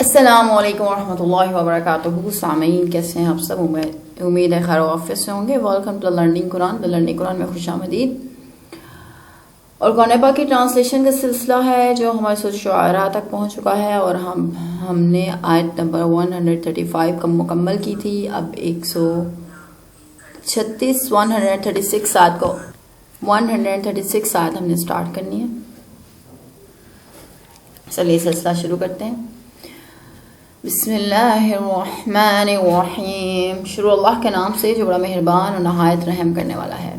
السلام علیکم ورحمۃ اللہ وبرکاتہ. سامعین کیسے ہیں آپ سب؟ امید ہے خیر و عافیت سے ہوں گے. Welcome to learning Quran. Learning Quran میں خوش آمدید. اور قرآن پاک کی ٹرانسلیشن کا سلسلہ ہے جو ہمارے سورۃ شعراء تک پہنچ چکا ہے اور ہم نے آیت نمبر 135 کا مکمل کی تھی. اب 136 آیت کو 136 آیت ہم نے سٹارٹ کرنی ہے. چلیے سلسلہ شروع کرتے ہیں. بسم اللہ الرحمن الرحیم. شروع اللہ کے نام سے جو بڑا مہربان اور نہایت رحم کرنے والا ہے.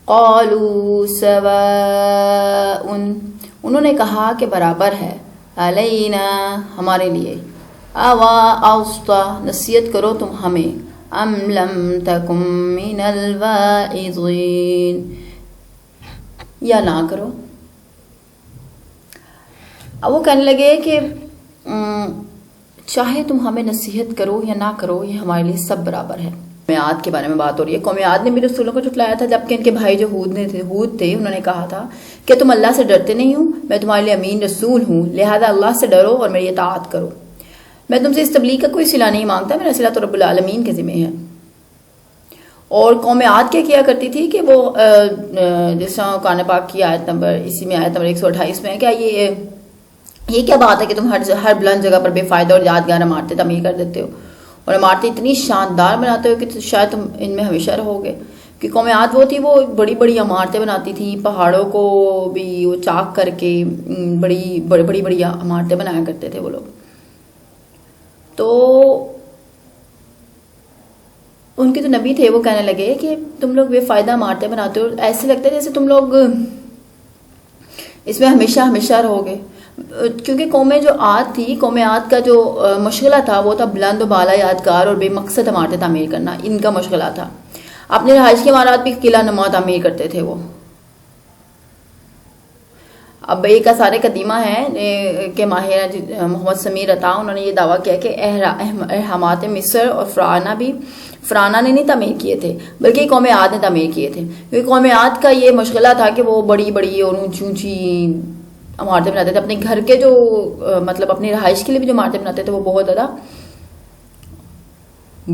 قالوا سواء، انہوں نے کہا کہ برابر ہے، علینا ہمارے لیے، اوا اوسطا نصیحت کرو تم ہمیں، ام لم تکم من الواعظین یا نہ کرو. اب وہ کہنے لگے کہ چاہے تم ہمیں نصیحت کرو یا نہ کرو یہ ہمارے لیے سب برابر ہے. قوم عاد کے بارے میں بات ہو رہی ہے. قوم عاد نے بھی رسولوں کو جھٹلایا تھا، جبکہ ان کے بھائی جو ہود تھے انہوں نے کہا تھا کہ تم اللہ سے ڈرتے نہیں ہو، میں تمہارے لیے امین رسول ہوں، لہذا اللہ سے ڈرو اور میری اطاعت کرو. میں تم سے اس تبلیغ کا کوئی صلہ نہیں مانگتا، میرا صلہ تو رب العالمین کے ذمہ ہے. اور قوم عاد کیا کرتی تھی کہ وہ جیسا قرآن پاک کی آیت نمبر 128 میں ہے کہ یہ کیا بات ہے کہ تم ہر بلند جگہ پر بے فائدہ اور یادگار عمارتیں تعمیر کر دیتے ہو اور عمارتیں اتنی شاندار بناتے ہو کہ شاید تم ان میں ہمیشہ رہو گے. کہ قوم عاد وہ تھی، وہ بڑی بڑی عمارتیں بناتی تھیں، پہاڑوں کو بھی وہ چاک کر کے بڑی عمارتیں بنایا کرتے تھے وہ لوگ. تو ان کے جو نبی تھے وہ کہنے لگے کہ تم لوگ بے فائدہ عمارتیں بناتے ہو، ایسے لگتا ہے جیسے تم لوگ اس میں ہمیشہ رہو گے. کیونکہ قوم جو عاد تھی، قوم عاد کا جو مشغلہ تھا وہ تھا بلند و بالا یادگار اور بے مقصد عمارتیں تعمیر کرنا. ان کا مشغلہ تھا. اپنے رہائش کی عمارات بھی قلعہ نما تعمیر کرتے تھے وہ. اب ایک آثار قدیمہ ہے کہ ماہر محمد سمیر عطا، انہوں نے یہ دعویٰ کیا کہ اہرامات مصر اور فرعونہ نے نہیں تعمیر کیے تھے بلکہ قوم عاد نے تعمیر کیے تھے. کیونکہ قوم عاد کا یہ مشغلہ تھا کہ وہ بڑی اور اونچی عمارتیں بناتے تھے. اپنے گھر کے جو مطلب اپنی رہائش کے لیے بھی جو عمارتیں بناتے تھے وہ بہت زیادہ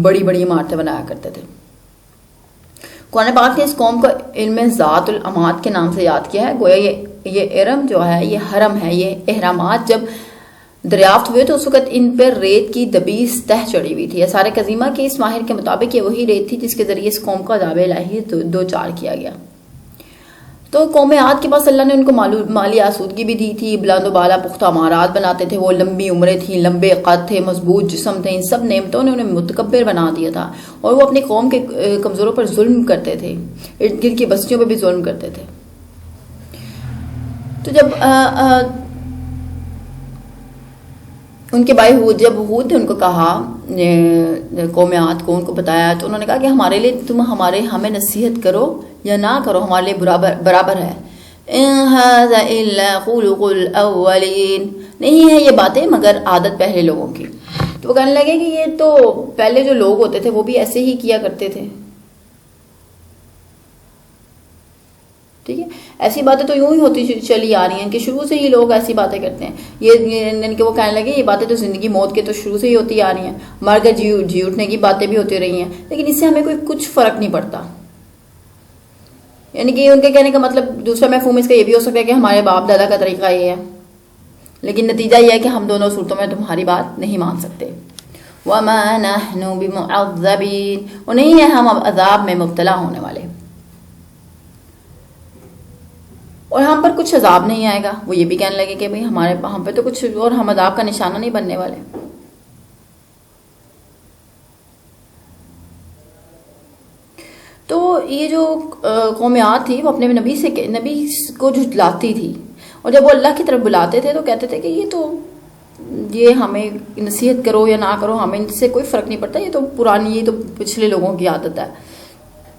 بڑی عمارتیں بنایا کرتے تھے. قرآن پاک نے اس قوم کو علم ذات العماد کے نام سے یاد کیا ہے. گویا یہ ارم جو ہے، یہ حرم ہے، یہ اہرامات جب دریافت ہوئے تو اس وقت ان پر ریت کی دبیس تہ چڑھی ہوئی تھی. آثار قدیمہ کے اس ماہر کے مطابق یہ وہی ریت تھی جس کے ذریعے اس قوم کو عذاب الہی دو چار کیا گیا. تو قوم عاد کے پاس اللہ نے ان کو مالی آسودگی بھی دی تھی، بلند و بالا پختہ عمارات بناتے تھے، وہ لمبی عمریں تھیں، لمبے قد تھے، مضبوط جسم تھے. ان سب نعمتوں نے انہیں متکبر بنا دیا تھا اور وہ اپنی قوم کے کمزوروں پر ظلم کرتے تھے، ارد گرد کی بستیوں پہ بھی ظلم کرتے تھے. تو جب ان کے بھائی ہود نے ان کو کہا، قوم عاد کو ان کو بتایا، تو انہوں نے کہا کہ ہمارے لیے تم ہمیں نصیحت کرو یا نہ کرو ہمارے لیے برابر ہے. ان ھذا الا خلق الاولین، نہیں ہے یہ باتیں مگر عادت پہلے لوگوں کی. تو وہ کہنے لگے کہ یہ تو پہلے جو لوگ ہوتے تھے وہ بھی ایسے ہی کیا کرتے تھے. ٹھیک ہے، ایسی باتیں تو یوں ہی ہوتی چلی آ رہی ہیں کہ شروع سے ہی لوگ ایسی باتیں کرتے ہیں. یہ وہ کہنے لگے یہ باتیں تو زندگی موت کے تو شروع سے ہی ہوتی آ رہی ہیں، مر گئے جی اٹھنے کی باتیں بھی ہوتی رہی ہیں، لیکن اس سے ہمیں کچھ فرق نہیں پڑتا. یعنی کہ ان کے کہنے کا مطلب دوسرا مفہوم اس کا یہ بھی ہو سکتا ہے کہ ہمارے باپ دادا کا طریقہ یہ ہے، لیکن نتیجہ یہ ہے کہ ہم دونوں صورتوں میں تمہاری بات نہیں مان سکتے. وَمَا نَحْنُ بِمُعَذَّبِينَ، اور نہیں ہے ہم عذاب میں مبتلا ہونے والے، اور ہم پر کچھ عذاب نہیں آئے گا. وہ یہ بھی کہنے لگے کہ بھئی ہم پہ تو کچھ اور ہم عذاب کا نشانہ نہیں بننے والے. تو یہ جو قوم عاد تھی وہ اپنے نبی کو جھٹلاتی تھی، اور جب وہ اللہ کی طرف بلاتے تھے تو کہتے تھے کہ یہ ہمیں نصیحت کرو یا نہ کرو ہمیں ان سے کوئی فرق نہیں پڑتا، یہ تو پچھلے لوگوں کی عادت ہے.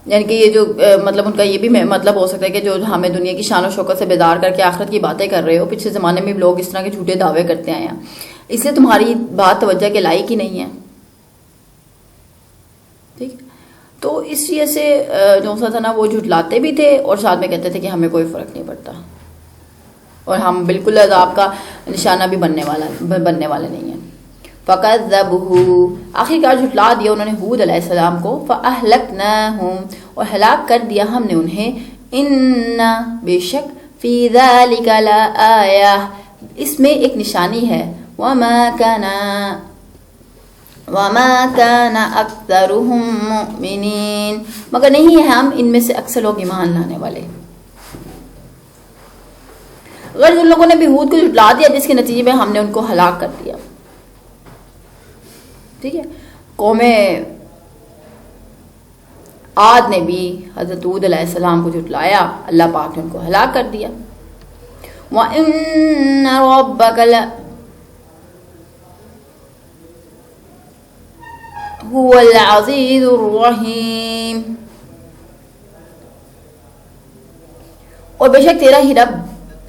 یعنی کہ یہ جو مطلب ان کا یہ بھی مطلب ہو سکتا ہے کہ جو ہمیں دنیا کی شان و شوکت سے بیدار کر کے آخرت کی باتیں کر رہے ہو، پچھلے زمانے میں بھی لوگ اس طرح کے جھوٹے دعوے کرتے آئے ہیں، اس لیے تمہاری بات توجہ کے لائق ہی نہیں ہے. ٹھیک ہے، تو اس وجہ سے جو تھا نا وہ جھٹلاتے بھی تھے اور ساتھ میں کہتے تھے کہ ہمیں کوئی فرق نہیں پڑتا اور ہم بالکل عذاب کا نشانہ بھی بننے والے نہیں ہیں. فَكَذَّبُوهُ آخرکار جھٹلا دیا انہوں نے ہود علیہ السلام کو. فَأَهْلَكْنَاهُمْ اور ہلاک کر دیا ہم نے انہیں. إِنَّ بے شک فِي ذَلِكَ لَآيَةٌ اس میں ایک نشانی ہے. وَمَا كَانَ أَكْثَرُهُم مُؤْمِنِينَ مگر نہیں ہے ہم ان میں سے اکثر لوگ ایمان لانے والے. غرض ان لوگوں نے بھی ہود کو جھٹلا دیا جس کے نتیجے میں ہم نے ان کو ہلاک کر دیا. ٹھیک ہے. قوم عاد نے بھی حضرت ہود علیہ السلام کو جھٹلایا, اللہ پاک نے ان کو ہلاک کر دیا. وَإِنَّ رَبَّكَ هُوَ الْعَزِيزُ الرَّحِيمُ اور بے شک تیرا ہی رب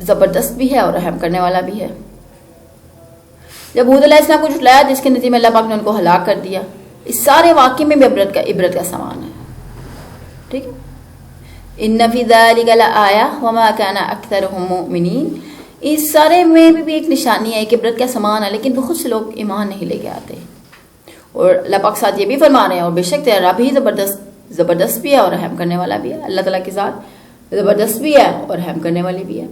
زبردست بھی ہے اور رحم کرنے والا بھی ہے. جب ہود علیہ السلام کو جھٹلایا جس کے نتیجے میں اللہ پاک نے ان کو ہلاک کر دیا. اس سارے واقعے میں بھی عبرت کا سامان ہے. ٹھیک ہے. ان فی ذلک لآیہ وما کان اکثرهم مؤمنین اس سارے میں بھی ایک نشانی ہے, ایک عبرت کا سامان ہے, لیکن بہت سے لوگ ایمان نہیں لے کے آتے. اور اللہ پاک ساتھ یہ بھی فرما رہے ہیں اور بے شک تیرا رب ہی زبردست بھی ہے اور رحم کرنے والا بھی ہے. اللہ تعالیٰ کے ساتھ زبردست بھی ہے اور رحم کرنے والی بھی ہے.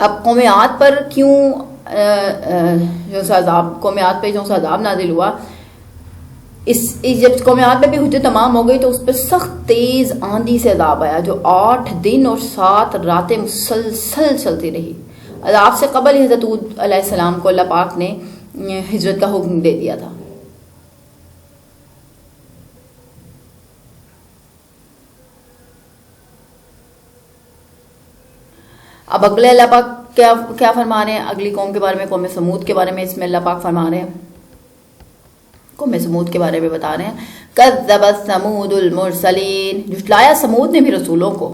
اب قوم عاد پر کیوں قوم عاد پہ جو سا عذاب نازل ہوا, جب قوم عاد پہ بھی حجت تمام ہو گئی تو اس پہ سخت تیز آندھی سے عذاب آیا جو 8 دن اور 7 راتیں مسلسل چلتی رہی. عذاب سے قبل ہی حضرت ہود علیہ السلام کو اللہ پاک نے ہجرت کا حکم دے دیا تھا. اب اگلے اللہ پاک کیا فرما رہے ہیں اگلی قوم کے بارے میں, قوم سمود کے بارے میں. اس میں اللہ پاک فرما رہے ہیں, قوم سمود کے بارے میں بتا رہے ہیں. کذبت ثمود المرسلین جھٹلایا سمود نے بھی رسولوں کو.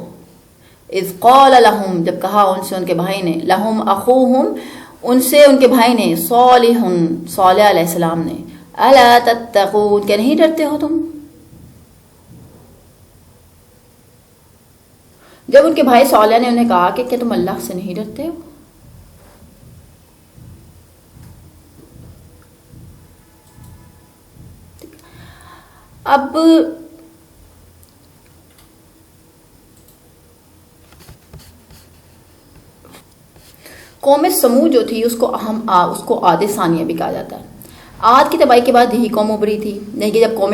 اذ قال لهم جب کہا ان سے ان کے بھائی نے, لهم اخوهم ان سے ان کے بھائی نے, صالح علیہ السلام نے, الا تتقون کہ نہیں ڈرتے ہو تم. جب ان کے بھائی صالح نے انہیں کہا کہ کیا تم اللہ سے نہیں ڈرتے ہو. اب قوم سمود جو تھی اس کو عاد ثانیہ بھی کہا جاتا ہے. عاد کی تباہی کے بعد یہی قوم ابری تھی. لیکن جب قوم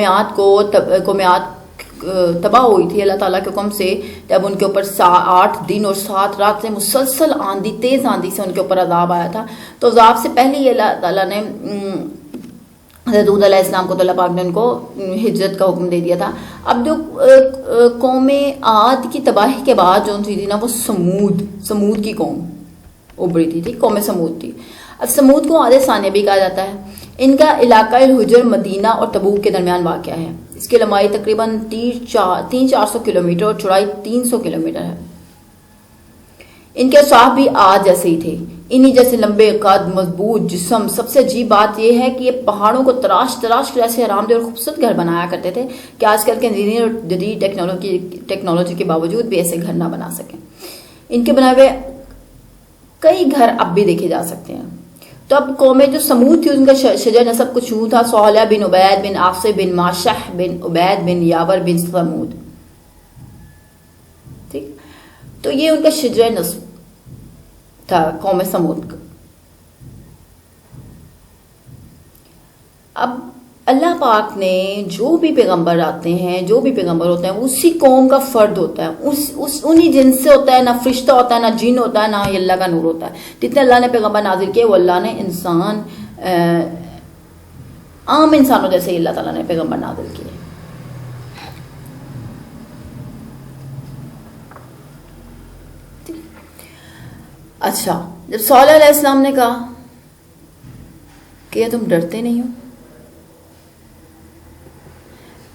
عاد تباہ ہوئی تھی اللہ تعالیٰ کے حکم سے, جب ان کے اوپر 8 دن اور 7 رات سے مسلسل آندھی, تیز آندھی سے ان کے اوپر عذاب آیا تھا, تو عذاب سے پہلے ہی اللہ تعالیٰ نے حضرت ہود علیہ السلام کو تو اللہ پاک نے ان کو ہجرت کا حکم دے دیا تھا. اب جو قوم عاد کی تباہی کے بعد جو تھی نا وہ سمود کی قوم ابری تھی, قوم سمود تھی. اب سمود کو عاد ثانیہ بھی کہا جاتا ہے. ان کا علاقہ الحجر مدینہ اور تبوک کے درمیان واقع ہے. اس کی لمبائی تقریباً 300-400 کلومیٹر اور چوڑائی 300 کلومیٹر ہے. ان کے صاحب بھی عاد جیسے ہی تھے, انہی جیسے لمبے قد, مضبوط جسم. سب سے عجیب بات یہ ہے کہ یہ پہاڑوں کو تراش کر ایسے آرام دہ اور خوبصورت گھر بنایا کرتے تھے کہ آج کل کے انجینئر اور جدید ٹیکنالوجی کے باوجود بھی ایسے گھر نہ بنا سکیں. ان کے بنائے ہوئے کئی گھر اب بھی دیکھے جا سکتے ہیں. تو اب قوم جو سمود تھی ان کا شجر نسب کچھ یوں تھا, صالح بن عبید بن عاصم بن ماشح بن عبید بن یاور بن سمود. ٹھیک, تو یہ ان کا شجر نسب تھا قوم سمود کا. اب اللہ پاک نے جو بھی پیغمبر آتے ہیں, جو بھی پیغمبر ہوتے ہیں, اسی قوم کا فرد ہوتا ہے, انہی جن سے ہوتا ہے. نہ فرشتہ ہوتا ہے, نہ جن ہوتا ہے, نہ ہی اللہ کا نور ہوتا ہے. جتنے اللہ نے پیغمبر نازل کیے وہ اللہ نے انسان عام انسانوں جیسے ہی اللہ تعالیٰ نے پیغمبر نازل کیے. اچھا, جب صالح علیہ السلام نے کہا کہ تم ڈرتے نہیں ہو,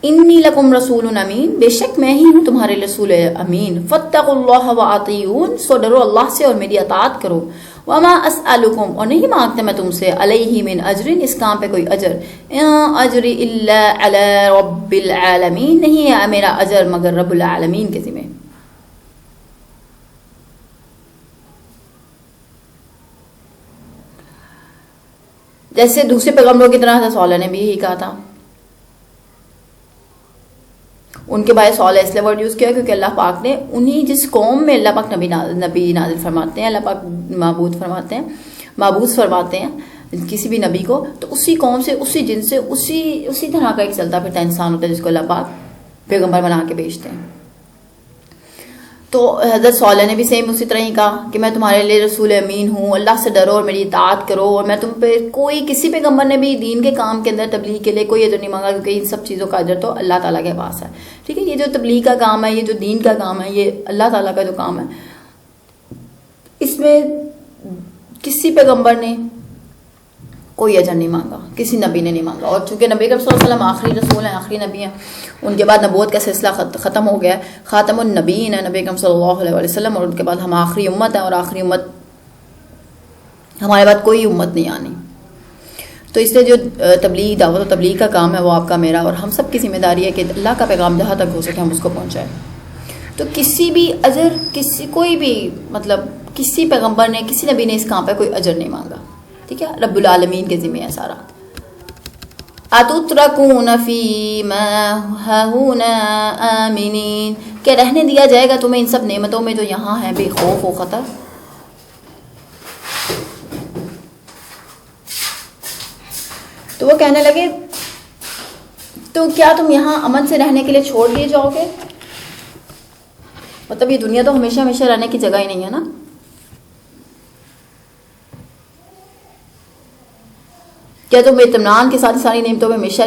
انی لکم رسول امین، بے شک میں ہی ہوں تمہارے رسول امین، فاتقوا اللہ واطیعون، سو ڈرو اللہ سے اور میری اطاعت کرو، وما اسألکم، اور نہیں مانگتا میں تم سے، علیہ من اجر، اس کام پہ کوئی اجر، ان اجری الا علی رب العالمین، نہیں ہے میرا اجر مگر رب العالمین کے ذمہ۔ جیسے دوسرے پیغمبروں کی طرح حضرت صالح نے بھی یہی کہا تھا، ان کے بارے صالح اس لیے ورڈ یوز کیا کیونکہ اللہ پاک نے انہی جس قوم میں اللہ پاک نبی نازل فرماتے ہیں، اللہ پاک معبود فرماتے ہیں کسی بھی نبی کو، تو اسی قوم سے، اسی جن سے، اسی طرح کا ایک چلتا پھرتا انسان ہوتا ہے جس کو اللہ پاک پیغمبر بنا کے بھیجتے ہیں۔ تو حضرت صالح نے بھی سیم اسی طرح ہی کہا کہ میں تمہارے لیے رسول امین ہوں، اللہ سے ڈرو اور میری اطاعت کرو، اور میں تم پہ کوئی کسی پیغمبر نے بھی دین کے کام کے اندر تبلیغ کے لیے کوئی اجر نہیں مانگا، کیونکہ ان سب چیزوں کا اجر تو اللہ تعالیٰ کے پاس ہے۔ ٹھیک ہے، یہ جو تبلیغ کا کام ہے، یہ جو دین کا کام ہے، یہ اللہ تعالیٰ کا جو کام ہے، اس میں کسی پیغمبر نے کوئی اجر نہیں مانگا، کسی نبی نے نہیں مانگا، اور چونکہ نبی صلی اللہ علیہ وسلم آخری رسول ہیں، آخری نبی ہیں، ان کے بعد نبوت کا سلسلہ ختم ہو گیا ہے، خاتم النبیین ہے نبی صلی اللہ علیہ وسلم، اور ان کے بعد ہم آخری امت ہیں، اور آخری امت ہمارے بعد کوئی امت نہیں آنی۔ تو اس لیے جو تبلیغ، دعوت و تبلیغ کا کام ہے وہ آپ کا، میرا اور ہم سب کی ذمہ داری ہے کہ اللہ کا پیغام جہاں تک ہو سکے ہم اس کو پہنچائیں۔ تو کسی بھی اجر، کوئی بھی مطلب کسی پیغمبر نے، کسی نبی نے اس کام پہ کوئی اجر نہیں مانگا، ٹھیک ہے، رب العالمین کے ذمہ ہے سارا۔ اتترکون فی ما ہاہنا آمنین، کہ رہنے دیا جائے گا تمہیں ان سب نعمتوں میں جو یہاں ہیں بے خوف و خطر۔ تو وہ کہنے لگے تو کیا تم یہاں امن سے رہنے کے لیے چھوڑ دیے جاؤ گے؟ مطلب یہ دنیا تو ہمیشہ ہمیشہ رہنے کی جگہ ہی نہیں ہے نا۔ کیا تم اطمینان کے ساتھ ساری نعمتوں میں ہمیشہ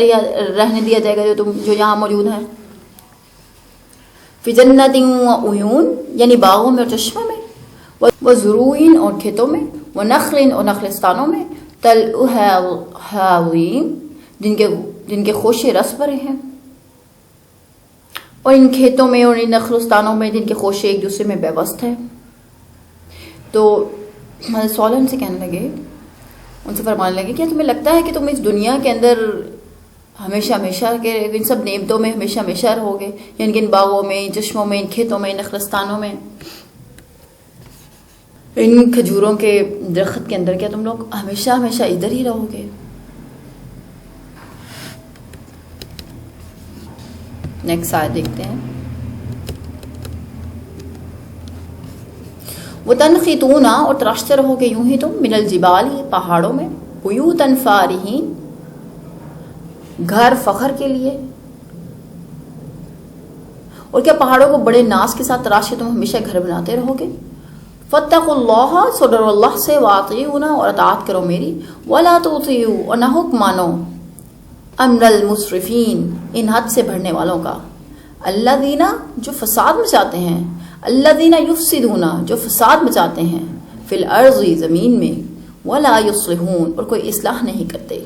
رہنے دیا جائے گا جو یہاں موجود ہے؟ فی جنت و عیون، یعنی باغوں میں اور چشموں میں، و زروع اور کھیتوں میں، و نخل اور نخلستانوں میں، طلعها حاضیم، جن کے خوشے رس بھرے ہیں، اور ان کھیتوں میں اور ان نخلستانوں میں جن کے خوشے ایک دوسرے میں پیوست ہیں۔ تو حضرت صالح ان سے کہنے لگے، ان سے فرمانے لگے، کیا تمہیں لگتا ہے کہ تم اس دنیا کے اندر ہمیشہ کے ان سب نعمتوں میں ہمیشہ رہو گے، یعنی کہ ان باغوں میں، ان چشموں میں، ان کھیتوں میں، ان نخلستانوں میں، ان کھجوروں کے درخت کے اندر، کیا تم لوگ ہمیشہ ادھر ہی رہو گے؟ نیکسٹ آیت دیکھتے ہیں۔ وَتَنْحِتُونَ، اور تراشتے رہو گے یوں ہی تم، مِنَ الْجِبَالِ، پہاڑوں میں، بُيُوتًا فَارِهِينَ، گھر فخر کے لیے، اور کیا پہاڑوں کو بڑے ناز کے ساتھ تراش کے تم ہمیشہ گھر بناتے رہو گے؟ فَاتَّقُوا اللَّهَ، سو ڈرو اللہ سے، وَأَطِیعُونَ، اور اطاعت کرو میری، وَلَا تُطِیعُوا، اور نہ حکم مانو، امر المسرفین، ان حد سے بڑھنے والوں کا، الذین، جو فساد مچاتے ہیں، الذین یفسدون، جو فساد مچاتے ہیں، فی الارض، زمین میں، ولا یصلحون، اور کوئی اصلاح نہیں کرتے۔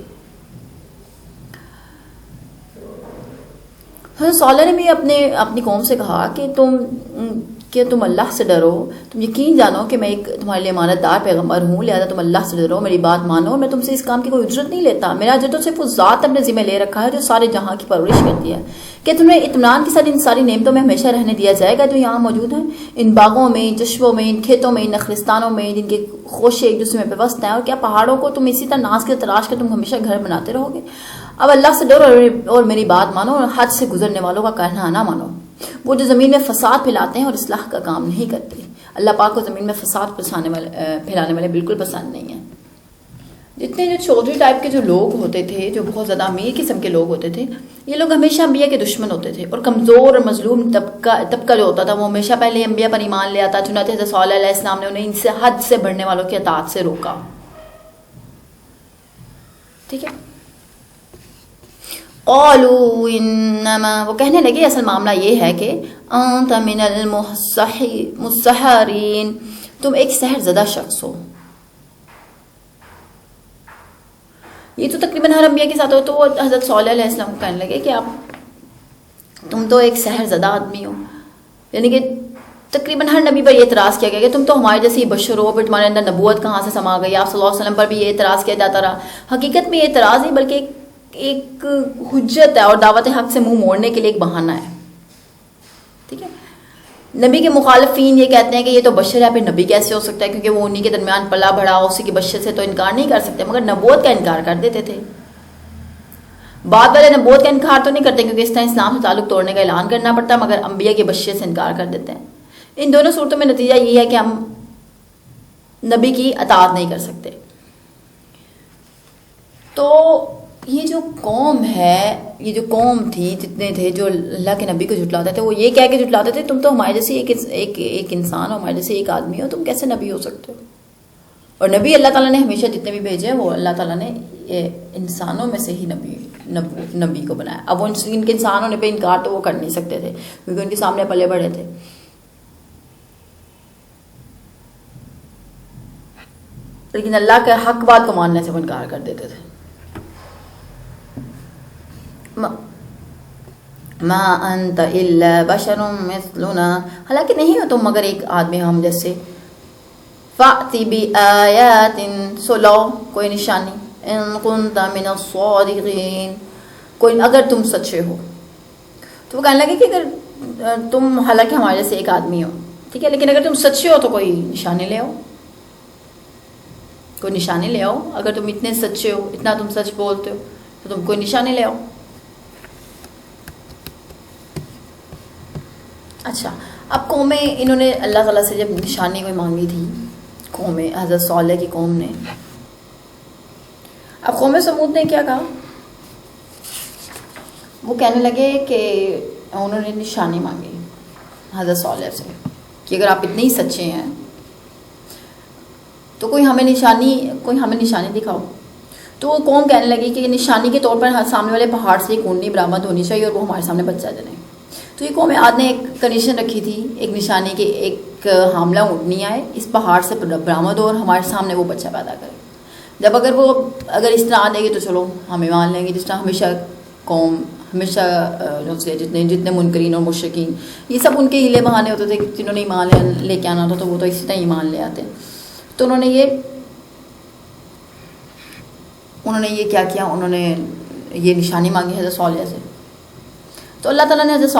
حضرت صالح نے بھی اپنی قوم سے کہا کہ تم اللہ سے ڈرو، تم یقین جانو کہ میں ایک تمہارے لیے امانت دار پیغمبر ہوں، لہذا تم اللہ سے ڈرو، میری بات مانو، اور میں تم سے اس کام کی کوئی اجرت نہیں لیتا، میرا اجر تو صرف اس ذات اپنے ذمہ لے رکھا ہے جو سارے جہاں کی پرورش کرتی ہے۔ کہ تمہیں اطمینان کے ساتھ ان ساری نعمتوں میں ہمیشہ رہنے دیا جائے گا جو یہاں موجود ہیں، ان باغوں میں، ان چشموں میں، ان کھیتوں میں، ان نخلستانوں میں، جن کے خوشے ایک دوسرے میں پیوست ہیں، اور کیا پہاڑوں کو تم اسی طرح ناز کے تراش کر تم ہمیشہ گھر بناتے رہو گے؟ اب اللہ سے ڈرو اور میری بات مانو، اور حد سے گزرنے والوں کا کہنا نہ مانو، وہ جو زمین میں فساد پھیلاتے ہیں اور اصلاح کا کام نہیں کرتے۔ اللہ پاک کو زمین میں فساد پھیلانے والے بالکل پسند نہیں ہیں۔ جتنے جو چودھری ٹائپ کے جو لوگ ہوتے تھے، جو بہت زیادہ امیر قسم کے لوگ ہوتے تھے، یہ لوگ ہمیشہ انبیاء کے دشمن ہوتے تھے، اور کمزور اور مظلوم طبقہ جو ہوتا تھا وہ ہمیشہ پہلے انبیاء پر ایمان لے آتا، چنانچہ حضرت صالح علیہ السلام نے انہیں ان سے حد سے بڑھنے والوں کی اطاعت سے روکا۔ ٹھیک ہے، قالوا انما، وہ کہنے لگے اصل معاملہ یہ ہے کہ انت من المسحرین، تم ایک سحر زدہ شخص ہو۔ یہ تو تقریباً ہر انبیاء کے ساتھ ہو، تو وہ حضرت صالح علیہ السلام کو کہنے لگے کہ آپ تم تو ایک سحر زدہ آدمی ہو. یعنی کہ تقریباً ہر نبی پر یہ اعتراض کیا گیا کہ تم تو ہمارے جیسے بشر ہو, پھر تمہارے اندر نبوت کہاں سے سما گئی. آپ صلی اللہ علیہ وسلم پر بھی یہ اعتراض کیا جاتا رہا. حقیقت میں یہ اعتراض نہیں بلکہ ایک حجت ہے اور دعوت حق سے منہ موڑنے کے لیے ایک بہانہ ہے. ٹھیک ہے, نبی کے مخالفین یہ کہتے ہیں کہ یہ تو بشر ہے, پھر نبی کیسے ہو سکتا ہے, کیونکہ وہ انہی کے درمیان پلا بڑھا, اسی کی بشر سے تو انکار نہیں کر سکتے, مگر نبوت کا انکار کر دیتے تھے. بعد والے نبوت کا انکار تو نہیں کرتے کیونکہ اس طرح اسلام سے تعلق توڑنے کا اعلان کرنا پڑتا ہے, مگر انبیاء کے بشر سے انکار کر دیتے ہیں. ان دونوں صورتوں میں نتیجہ یہ ہے کہ ہم نبی کی اطاعت نہیں کر سکتے. تو یہ جو قوم ہے, یہ جو قوم تھی, جتنے تھے جو اللہ کے نبی کو جھٹلاتے تھے, وہ یہ کہہ کے جھٹلاتے تھے تم تو ہمارے جیسے ایک انسان ہو, ہمارے جیسے ایک آدمی ہو, تم کیسے نبی ہو سکتے ہو. اور نبی اللہ تعالیٰ نے ہمیشہ جتنے بھی بھیجے وہ اللہ تعالیٰ نے انسانوں میں سے ہی نبی کو بنایا. اب وہ ان کے انسان ہونے پہ انکار تو وہ کر نہیں سکتے تھے کیونکہ ان کے سامنے پلے بڑے تھے. لیکن اللہ کے حق بات کو ماننے سے وہ انکار کر دیتے تھے. ما انت الا بشر مثلنا, حالانکہ نہیں ہو تم مگر ایک آدمی ہم جیسے. فاتی بآیات, سو لاؤ کوئی نشانی, ان کنت من الصادقین, کوئی اگر تم سچے ہو. تو وہ کہنے لگے کہ اگر تم, حالانکہ ہمارے جیسے ایک آدمی ہو, ٹھیک ہے, لیکن اگر تم سچے ہو تو کوئی نشانی لے آؤ, کوئی نشانی لے آؤ. اگر تم اتنے سچے ہو, اتنا تم سچ بولتے ہو, تو تم کوئی نشانی لے آؤ. اچھا, اب قومیں انہوں نے اللہ تعالیٰ سے جب نشانی کوئی مانگی تھی, قومیں حضرت صالح کی قوم نے, اب قوم سمود نے کیا کہا, وہ کہنے لگے کہ انہوں نے نشانی مانگی حضرت صالح سے کہ اگر آپ اتنے ہی سچے ہیں تو کوئی ہمیں نشانی دکھاؤ. تو وہ قوم کہنے لگی کہ نشانی کے طور پر سامنے والے پہاڑ سے ایک اونٹنی برآمد ہونی چاہیے اور وہ ہمارے سامنے بچہ جنے. تو یہ قوم عاد نے ایک کنڈیشن رکھی تھی, ایک نشانی کے, ایک حاملہ اونٹنی آئے, اس پہاڑ سے برآمد ہو اور ہمارے سامنے وہ بچہ پیدا کرے. جب اگر اس طرح آ دے گی تو چلو ہمیں مان لیں گے. جس طرح ہمیشہ جتنے منکرین اور مشرکین, یہ سب ان کے ہیلے بہانے ہوتے تھے کہ جنہوں نے ایمان لے کے آنا تھا تو وہ تو اسی طرح ایمان لے آتے. تو انہوں نے یہ کیا کیا, انہوں نے یہ نشانی مانگی حضرت صالح سے. تو اللہ تعالیٰ نے حضرت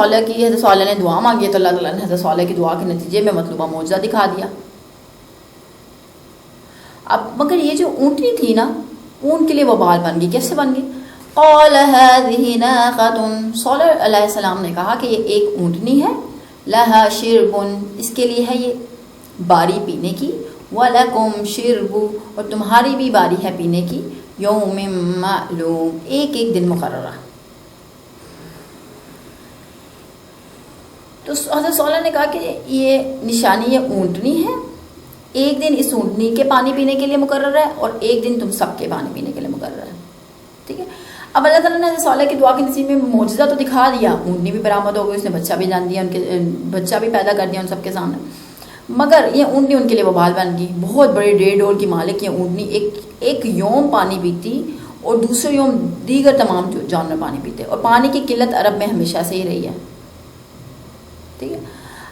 صالح نے دعا مانگی, تو اللہ تعالیٰ نے حضرت صالح کی دعا کے نتیجے میں مطلوبہ معجزہ دکھا دیا. اب مگر یہ جو اونٹنی تھی نا, اونٹ کے لیے وہ بال بن گئی. کیسے بن گئی؟ قال هذه ناقة, صالح علیہ السلام نے کہا کہ یہ ایک اونٹنی ہے, لها شرب, اس کے لیے ہے یہ باری پینے کی, وَلَكُمْ شِرْبُ, اور تمہاری بھی باری ہے پینے کی, یوم معلوم, ایک دن مقررہ. تو حضرت صالح نے کہا کہ یہ نشانی یہ اونٹنی ہے, ایک دن اس اونٹنی کے پانی پینے کے لیے مقرر ہے اور ایک دن تم سب کے پانی پینے کے لیے مقرر ہے. ٹھیک ہے, اب اللہ تعالیٰ نے حضرت صالح کی دعا کے نتیجے میں معجزہ تو دکھا دیا, اونٹنی بھی برآمد ہو گئی, اس نے بچہ بھی جان دیا, بچہ بھی پیدا کر دیا ان سب کے سامنے. مگر یہ اونٹنی ان کے لیے وبال بن گئی. بہت بڑے 1.5 ڈول کی مالک یہ اونٹنی ایک یوم پانی پیتی اور دوسرے یوم دیگر تمام جانور پانی پیتے, اور پانی کی قلت عرب میں ہمیشہ سے ہی رہی ہے. ٹھیک ہے,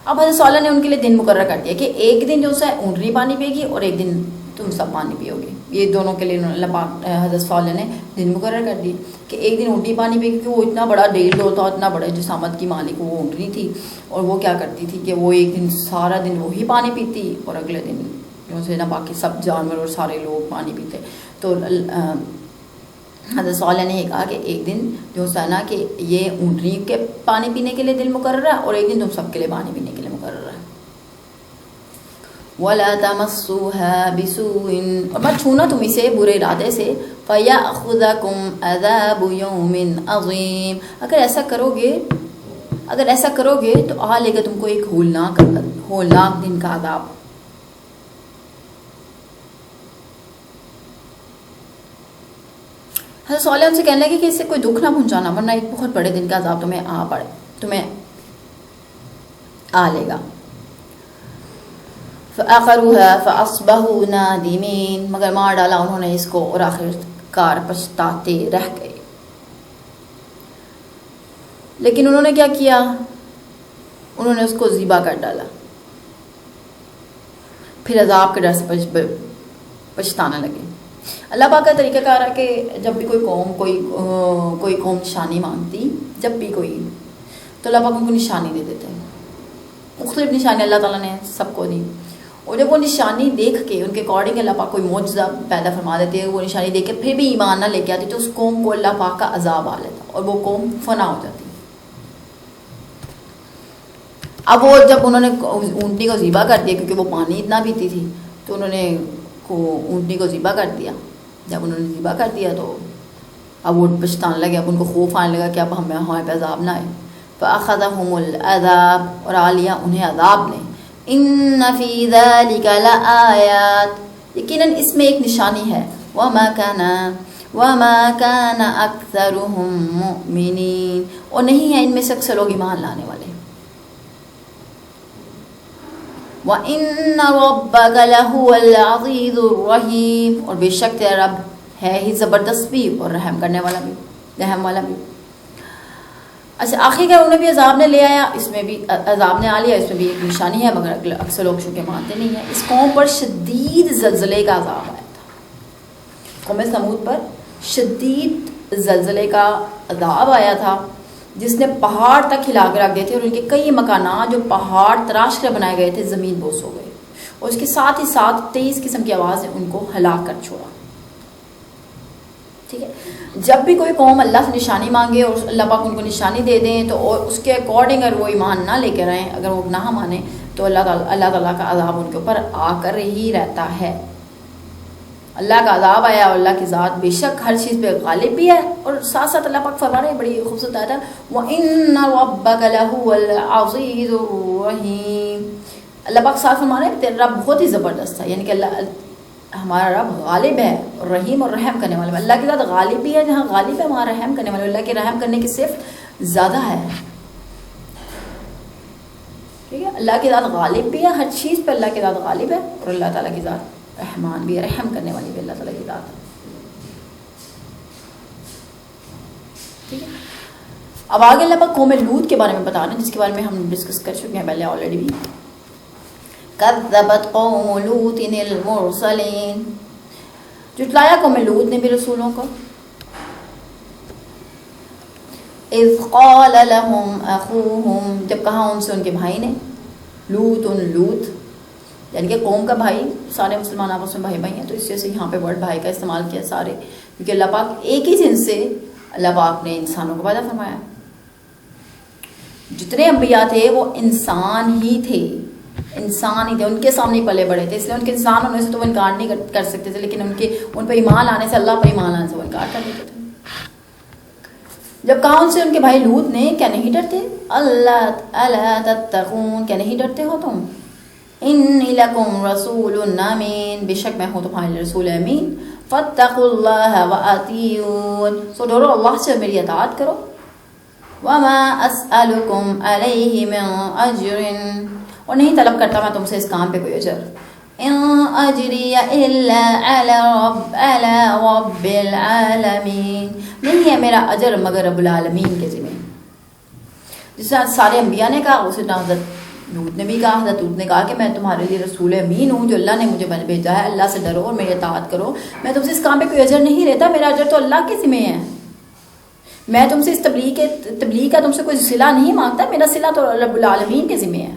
اب حضرت صالح نے ان کے لیے دن مقرر کر دیا کہ ایک دن جو ہے اونٹنی پانی پے گی اور ایک دن تم سب پانی پیو گے. یہ دونوں کے لیے اللہ پاک حضرت صالح نے دن مقرر کر دی کہ ایک دن اونٹنی پانی پے گی, کیونکہ وہ اتنا بڑا 1.5 ڈول تھا, اتنا بڑا جسامت کی مالک وہ اونٹنی تھی, اور وہ کیا کرتی تھی کہ وہ ایک دن سارا دن وہی پانی پیتی اور اگلے دن جو سے نا باقی سب جانور اور سارے لوگ پانی پیتے. تو حضرت صالح نے یہ کہا کہ ایک دن جو ہے نا کہ یہ اونٹنی کے پانی پینے کے لیے دن مقرر ہے اور ایک دن تم سب کے لیے پانی پینے کے لیے مقرر ہے. وَلَا تَمَسُّوهَا بِسُوءٍ, اور مت چھونا تم اسے برے ارادے سے, فَيَأْخُذَكُمْ عَذَابُ يَوْمٍ عَظِيمٍ, اگر ایسا کرو گے تو آ لے گا تم کو ایک ہولناک دن کا عذاب. حضرت صالح ان سے کہنے لگے کہ اس سے کوئی دکھ نہ پہنچانا, ورنہ ایک بہت بڑے دن کا عذاب تمہیں آ لے گا. فَأَخَرُوهَا فَأَصْبَحُوا نَادِمِينَ, مگر مار ڈالا انہوں نے اس کو اور آخر کار پچھتاتے رہ گئے. لیکن انہوں نے کیا کیا، انہوں نے اس کو ذبح کر ڈالا، پھر عذاب کے ڈر سے پچھتانے لگے۔ اللہ پاک کا طریقہ کار ہے کہ جب بھی کوئی قوم نشانی مانگتی، جب بھی کوئی، تو اللہ پاک ان کو نشانی دے دیتے ہیں۔ مختلف نشانی اللہ تعالیٰ نے سب کو دی، اور جب وہ نشانی دیکھ کے ان کے اکارڈنگ اللہ پاک کوئی معجزہ پیدا فرما دیتے ہیں، وہ نشانی دیکھ کے پھر بھی ایمان نہ لے کے آتی، تو اس قوم کو اللہ پاک کا عذاب آ لیتا اور وہ قوم فنا ہو جاتی۔ اب وہ جب انہوں نے اونٹنی کو ذبح کر دیا، کیونکہ وہ پانی اتنا پیتی تھی، تو انہوں نے اونٹنی کو ذبح کر دیا۔ جب انہوں نے ذبح کر دیا تو اب وہ پچھتانے لگے، اب ان کو خوف آنے لگا کہ اب ہمارے پہ عذاب نہ آئے۔ فَأَخَذَهُمُ الْعَذَابُ، اور آ لیا انہیں عذاب نے۔ إِنَّ فِي ذَلِكَ لَآيَاتٍ، یقیناً اس میں ایک نشانی ہے۔ وَمَا كَانَ أَكْثَرُهُم مُؤْمِنِينَ، اور نہیں ہے ان میں سے اکثر لوگ ایمان لانے والے۔ وَإِنَّ رَبَّكَ لَهُوَ الْعَزِيزُ الرَّحِيمُ، اور بے شک تیرا رب ہے ہی زبردست بھی اور رحم کرنے والا بھی، رحم والا بھی۔ اچھا، آخر کار انہیں بھی عذاب نے لے آیا، اس میں بھی عذاب نے آ لیا، اس میں بھی ایک نشانی ہے، مگر اکثر لوگ چونکہ مانتے نہیں ہیں۔ اس قوم پر شدید زلزلے کا عذاب آیا تھا، قوم سمود پر شدید زلزلے کا عذاب آیا تھا، جس نے پہاڑ تک ہلا کے رکھ دیے تھے، اور ان کے کئی مکانات جو پہاڑ تراش کر بنائے گئے تھے زمین بوس ہو گئے، اور اس کے ساتھ ہی ساتھ 23 قسم کی آواز نے ان کو ہلاک کر چھوڑا۔ ٹھیک ہے، جب بھی کوئی قوم اللہ سے نشانی مانگے اور اللہ پاک ان کو نشانی دے دیں، تو اور اس کے اکارڈنگ اگر وہ ایمان نہ لے کر آئیں، اگر وہ نہ مانیں، تو اللہ تعالیٰ کا عذاب ان کے اوپر آ کر ہی رہتا ہے۔ اللہ کا عذاب آیا، اور اللہ کی ذات بے شک ہر چیز پہ غالب بھی ہے، اور ساتھ ساتھ اللہ پاک فرما رہے ہیں، بڑی خوبصورت آیت ہے، وَإِنَّ رَبَّكَ لَهُوَ الْعَزِيزُ الرَّحِيمُ، اللہ پاک صاحب فرما رہے ہیں تیرا رب بہت ہی زبردست ہے، یعنی کہ ہمارا رب غالب ہے اور رحیم اور رحم کرنے والا ہے۔ اللہ کی ذات غالب بھی ہے، جہاں غالب ہے وہاں رحم کرنے والا ہے، اللہ کے رحم کرنے کی صفت زیادہ ہے۔ ٹھیک ہے، اللہ کی ذات غالب بھی ہے، ہر چیز پہ اللہ کی ذات غالب ہے، اور اللہ تعالیٰ کی ذات رحمان بھی ہے، رحم کرنے والی بھی اللہ تعالیٰ کی ذات ہے۔ ٹھیک ہے، اب آگے اللہ پاک قوم لوط کے بارے میں بتا رہے ہیں، جس کے بارے میں ہم ڈسکس کر چکے ہیں پہلے آلریڈی بھی۔ کذبت قوم لوط المرسلین، جھٹلایا قوم لوط نے بھی رسولوں کو۔ اذ قال لهم اخوهم، جب کہا ان سے ان کے بھائی نے، لوط یعنی کہ قوم کا بھائی، سارے مسلمان آپس میں بھائی ہیں، تو اس وجہ سے یہاں پہ ورڈ بھائی کا استعمال کیا سارے، کیونکہ اللہ پاک ایک ہی جنس سے اللہ پاک نے انسانوں کو پیدا فرمایا۔ جتنے انبیاء تھے وہ انسان ہی تھے، ان کے سامنے پلے بڑے تھے، اس لیے ان کے انسان ہونے سے تو وہ انکار نہیں کر سکتے تھے، لیکن ان پہ ایمان لانے سے، اللہ پہ ایمان لانے سے وہ انکار کر دیتے تھے۔ جب کہا ان سے ان کے بھائی لوط نے، کیا نہیں ڈرتے؟ الا تتقون، کیا نہیں ڈرتے ہو تم؟ انی لکم رسول امین، بے شک میں ہوں تمہارے لیے رسول امین، فاتقوا اللہ واتیون، سو ڈرو اللہ سے میری اطاعت کرو۔ وما اسألکم علیہ من اجر، اور نہیں طلب کرتا میں تم سے اس کام پہ کوئی اجر۔ ان اجری الا علی رب العالمین، نہیں ہے میرا اجر مگر رب العالمین کے ذمہ۔ جس طرح سارے انبیاء نے کہا، اسی طرح حضرت لوط نے بھی کہا، حضرت لوط نے کہا کہ میں تمہارے لیے رسول امین ہوں، جو اللہ نے مجھے بھیجا ہے، اللہ سے ڈرو اور میری اطاعت کرو، میں تم سے اس کام پہ کوئی اجر نہیں لیتا، میرا اجر تو اللہ کے ذمہ ہے، میں تم سے اس تبلیغ کا تم سے کوئی صلہ نہیں مانگتا، میرا صلہ تو رب العالمین کے ذمہ ہے۔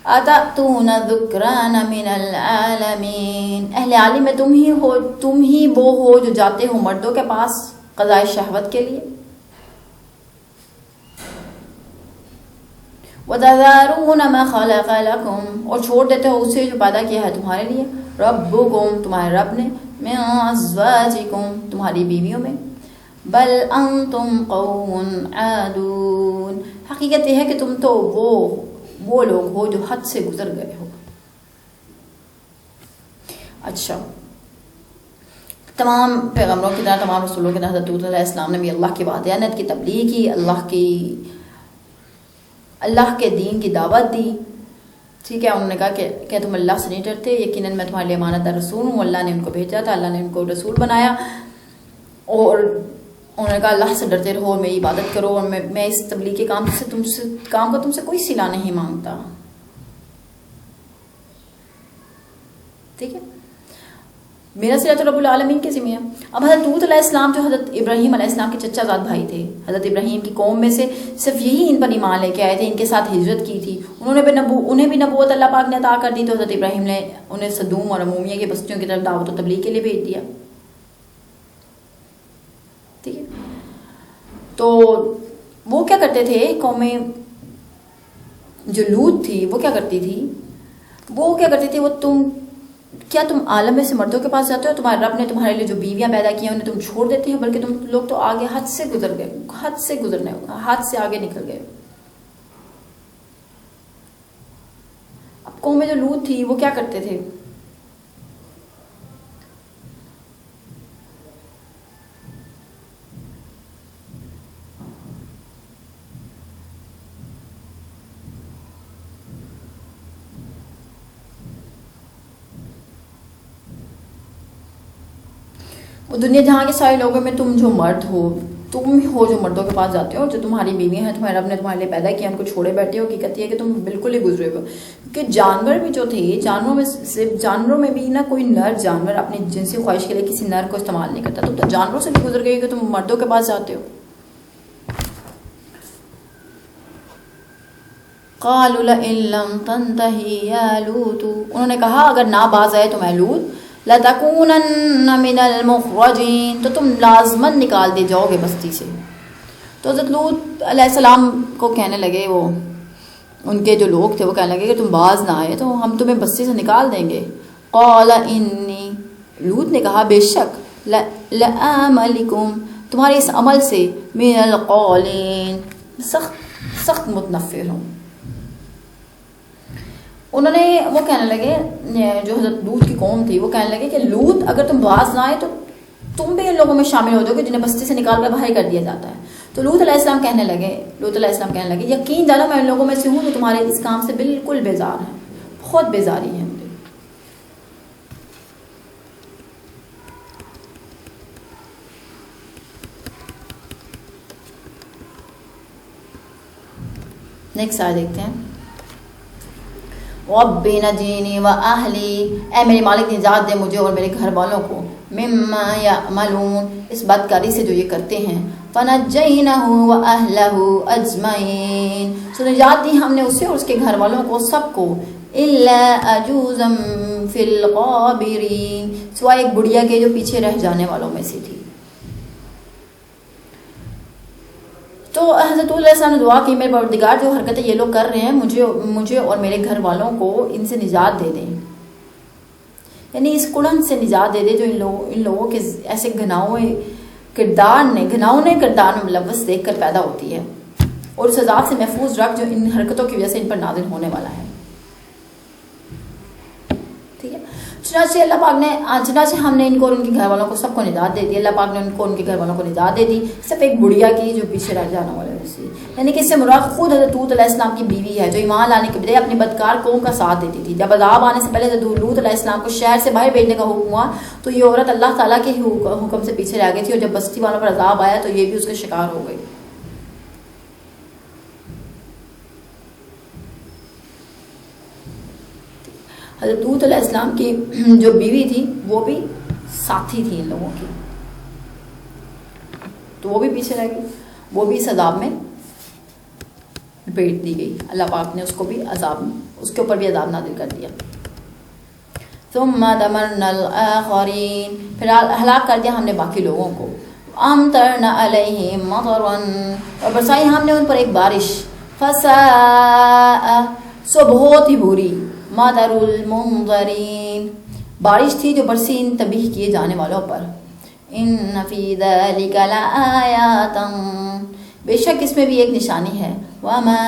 اتأتون الذکران من العالمین، اہل عالم میں تم ہی وہ ہو جو جاتے ہو مردوں کے پاس قضاء شہوت کے لیے۔ وَتَذَرُونَ مَا خَلَقَ لَكُمْ، اور چھوڑ دیتے ہو اسے جو پیدا کیا ہے تمہارے لیے، ربکم، تمہارے رب نے، من ازواجکم، تمہاری بیویوں میں، بل انتم قوم عادون، حقیقت یہ ہے کہ تم تو وہ لوگ ہو جو حد سے گزر گئے ہو۔ اچھا، تمام پیغمبروں کی طرح، تمام رسولوں کی طرح حضرت لوط علیہ السلام نے بھی اللہ کی وحدانیت کی تبلیغ کی، اللہ کے دین کی دعوت دی۔ ٹھیک ہے، انہوں نے کہا کہ تم اللہ سے نہیں ڈرتے، یقیناً میں تمہارے لیے امانت دار رسول ہوں، اللہ نے ان کو بھیجا تھا، اللہ نے ان کو رسول بنایا، اور انہوں نے کہا اللہ سے ڈرتے رہو اور میری عبادت کرو، اور میں اس تبلیغ کے کام کا تم سے کوئی صلہ نہیں مانگتا. ٹھیک ہے، میرا صلہ تو رب العالمین کے ذمہ ہے. اب حضرت لوط علیہ السلام جو حضرت ابراہیم علیہ السلام کے چچا زاد بھائی تھے، حضرت ابراہیم کی قوم میں سے صرف یہی ان پر ایمان لے کے آئے تھے، ان کے ساتھ ہجرت کی تھی. انہیں بھی نبوت اللہ پاک نے عطا کر دی، تو حضرت ابراہیم نے انہیں سدوم اور عمومیہ کی بستیوں کی طرف دعوت و تبلیغ کے لیے بھیج دیا. ٹھیک ہے، تو وہ کیا کرتے تھے، قوم جو لوط تھی وہ کیا کرتی تھی، کیا تم عالم میں سے مردوں کے پاس جاتے ہو؟ تمہارے رب نے تمہارے لیے جو بیویاں پیدا کی ہیں انہیں تم چھوڑ دیتے ہیں، بلکہ تم لوگ تو آگے حد سے گزر گئے، حد سے آگے نکل گئے. اب قوم میں جو لوط تھی وہ کیا کرتے تھے، وہ دنیا جہاں کے سارے لوگوں میں تم جو مرد ہو، تم ہو جو مردوں کے پاس جاتے ہو، جو تمہاری بیویاں ہیں تمہارے رب نے تمہارے لیے پیدا کیا، ان کو چھوڑے بیٹھے ہو. حقیقت یہ ہے کہ تم بالکل ہی گزرے ہو، کیونکہ جانور بھی جو تھے، جانوروں میں بھی نہ کوئی نر جانور اپنی جنسی خواہش کے لیے کسی نر کو استعمال نہیں کرتا. تم تو جانوروں سے بھی گزر گئے کہ تم مردوں کے پاس جاتے ہو. قالوا لئن لم تنتهي يا لوط، انہوں نے کہا اگر نہ باز آئے تو میں لوط، لَتَكُونَنَّ مِنَ الْمُخْرَجِينَ، تو تم لازماً نکال دے جاؤ گے بستی سے. تو حضرت لوط علیہ السلام کو کہنے لگے، وہ ان کے جو لوگ تھے وہ کہنے لگے کہ تم باز نہ آئے تو ہم تمہیں بستی سے نکال دیں گے. قَالَ إِنِّي، لوط نے کہا بے شک، لَآمَلِكُمْ، تمہارے اس عمل سے، مِنَ الْقَالِينَ، سخت متنفر ہوں. انہوں نے وہ کہنے لگے، جو حضرت لوط کی قوم تھی وہ کہنے لگے کہ لوط اگر تم باز نہ آئے تو تم بھی ان لوگوں میں شامل ہو جاؤ گے جنہیں بستی سے نکال کر باہر کر دیا جاتا ہے. تو لوط علیہ السلام کہنے لگے یقین جانا میں ان لوگوں میں سے ہوں جو تمہارے اس کام سے بالکل بیزار ہیں، بہت بیزاری ہے مجھے. نیکسٹ آیت دیکھتے ہیں. رب نجینی و اہلی، اے میرے مالک نجات دے مجھے اور میرے گھر والوں کو، مما یعملون، اس بدکاری سے جو یہ کرتے ہیں. فنجینہ و اہلہ اجمعین، سو نجات دی ہم نے اسے اور اس کے گھر والوں کو سب کو. الا عجوزا فی الغابرین، سوائے ایک بڑھیا کے جو پیچھے رہ جانے والوں میں سے تھی. تو حضرت علیہ السلام نے دعا کی، میرے پروردگار جو حرکتیں یہ لوگ کر رہے ہیں مجھے اور میرے گھر والوں کو ان سے نجات دے دیں، یعنی اس کڑن سے نجات دے دے جو ان لوگوں کے ایسے گھناؤنے کردار میں ملوث دیکھ کر پیدا ہوتی ہے، اور اس عذاب سے محفوظ رکھ جو ان حرکتوں کی وجہ سے ان پر نازل ہونے والا ہے. ٹھیک ہے، چنانچہ ہم نے ان کو اور ان کے گھر والوں کو سب کو نجات دے دی. اللہ پاک نے ان کو ان کے گھر والوں کو نجات دے دی، صرف ایک بڑھیا کی جو پیچھے رہ جانے والے سے، یعنی کہ اس سے مراد خود حضرت لوط علیہ السلام کی بیوی ہے جو ایمان لانے کے بجائے اپنی بدکار قوم کا ساتھ دیتی تھی. جب عذاب آنے سے پہلے حضرت لوط علیہ السلام کو شہر سے باہر بھیجنے کا حکم ہوا تو یہ عورت اللہ تعالیٰ کے حکم سے پیچھے رہ گئی تھی، اور جب بستی والوں پر عذاب آیا تو یہ بھی اس کا شکار ہو گئی. حضرت لوط علیہ السلام کی جو بیوی تھی وہ بھی ساتھی تھی ان لوگوں کی، تو وہ بھی پیچھے رہ گئی، وہ بھی اس عذاب میں لپیٹ دی گئی. اللہ پاک نے اس کے اوپر بھی عذاب نازل کر دیا. ثم دمرنا الاخرین، پھر ہلاک کر دیا ہم نے باقی لوگوں کو. امطرنا علیہم مطرا، اور برسائی ہم نے ان پر ایک بارش. فساء، سو بہت ہی بری، مطر المنظرین، بارش تھی جو برسی ان تبیہ کیے جانے والوں پر. ان فی ذلک لآیات، بے شک اس میں بھی ایک نشانی ہے. وما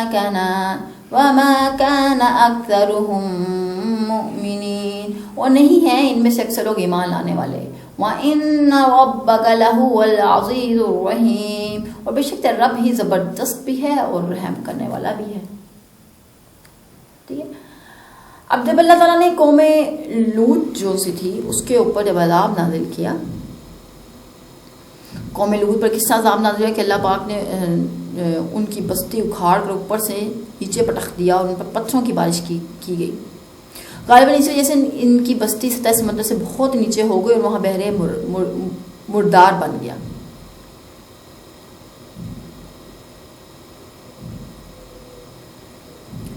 کان اکثرهم مؤمنین، اور نہیں ہیں ان میں سے اکثر لوگ ایمان لانے والے. وَإِنَّ رَبَّكَ لَهُوَ الْعَزِيزُ الرَّحِيمُ، اور بے شک تیرا رب ہی زبردست بھی ہے اور رحم کرنے والا بھی ہے. ٹھیک ہے، اب جب اللہ تعالیٰ نے قوم لوط جو سی تھی اس کے اوپر جب عذاب نازل کیا قوم لوط پر کس طرح عذاب نازل ہوا کہ اللہ پاک نے ان کی بستی اکھاڑ کر اوپر سے نیچے پٹخ دیا اور ان پر پتھروں کی بارش کی گئی. غالباً اس وجہ سے ان کی بستی سطح سمندر سے بہت نیچے ہو گئی اور وہاں بحر مردار بن گیا.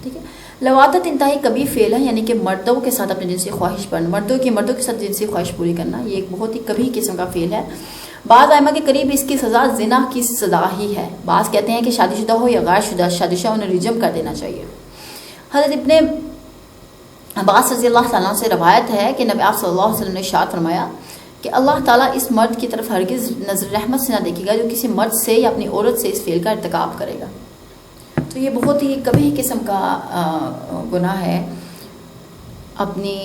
ٹھیک ہے. لواطت انتہائی کبھی فعل ہے، یعنی کہ مردوں کے ساتھ اپنی جنسی خواہش پر مردوں کے ساتھ جنسی خواہش پوری کرنا، یہ ایک بہت ہی کبھی قسم کا فعل ہے. بعض ائمہ کے قریب اس کی سزا زنا کی سزا ہی ہے. بعض کہتے ہیں کہ شادی شدہ ہو یا غیر شادی شدہ انہیں رجم کر دینا چاہیے. حضرت ابن عباس رضی اللہ تعالیٰ سے روایت ہے کہ نبی آپ صلی اللہ علیہ وسلم نے ارشاد فرمایا کہ اللہ تعالیٰ اس مرد کی طرف ہرگز نظر رحمت سے نہ دیکھے گا جو کسی مرد سے یا اپنی عورت سے اس فعل کا ارتکاب کرے گا. تو یہ بہت ہی کبھی قسم کا گناہ ہے، اپنی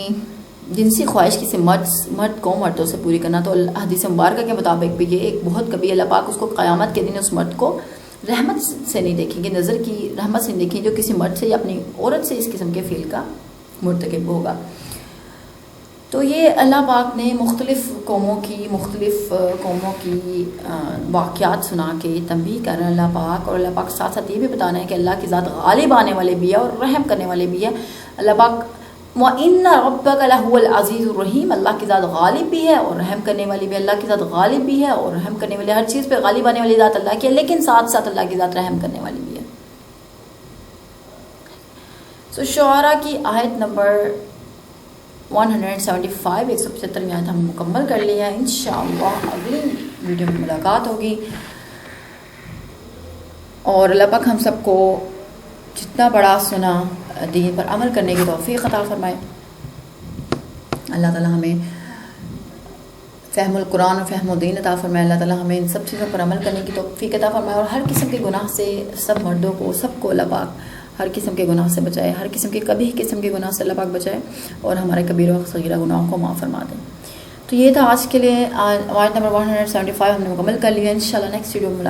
جنسی خواہش کسی مرد کو مردوں سے پوری کرنا. تو حدیث مبارکہ کے مطابق بھی یہ ایک بہت کبھی اللہ پاک اس کو قیامت کے دن اس مرد کو رحمت سے نہیں دیکھیں گے، نظر کی رحمت سے نہیں دیکھیں جو کسی مرد سے یا اپنی عورت سے اس قسم کے فعل کا مرتکب ہوگا. تو یہ اللہ پاک نے مختلف قوموں کی واقعات سنا کے تنبیہ کر رہا ہے اللہ پاک، اور اللہ پاک ساتھ ساتھ یہ بھی بتانا ہے کہ اللہ کی ذات غالب آنے والے بھی ہے اور رحم کرنے والے بھی ہے. اللہ پاک وَإِنَّ رَبَّكَ لَهُوَ الْعَزِيزُ الرَّحِيمُ، اللہ کی ذات غالب بھی ہے اور رحم کرنے والی بھی. اللہ کی ذات غالب بھی ہے اور رحم کرنے والی، ہر چیز پہ غالب آنے والی ذات اللہ کی ہے، لیکن ساتھ ساتھ اللہ کی ذات رحم کرنے والی بھی ہے. سو شعراء کی آیت نمبر 175 175 میں آیت ہم مکمل کر لیا ہے. انشاءاللہ اگلی ویڈیو میں ملاقات ہوگی، اور اللہ پاک ہم سب کو جتنا بڑا سنا دین پر عمل کرنے کی توفیق عطا فرمائے. اللہ تعالیٰ ہمیں فہم القرآن اور فہم الدین عطا فرمائے. اللہ تعالیٰ ہمیں ان سب چیزوں پر عمل کرنے کی توفیق عطا فرمائے، اور ہر قسم کے گناہ سے سب مردوں کو، سب کو اللہ پاک ہر قسم کے گناہ سے بچائے، ہر قسم کے کبھی قسم کے گناہ سے اللہ پاک بچائے، اور ہمارے کبیرہ و صغیرہ گناہوں کو معاف فرما دیں. تو یہ تھا آج کے لیے. آیت نمبر 175 ہم نے مکمل کر لیا. انشاءاللہ نیکسٹ ویڈیو میں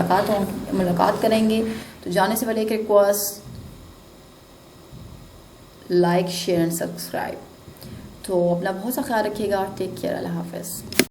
ملاقات کریں گے. تو جانے سے پہلے ایک request, like share and subscribe. تو اپنا بہت سا خیال رکھیے گا. Take care. اللہ حافظ.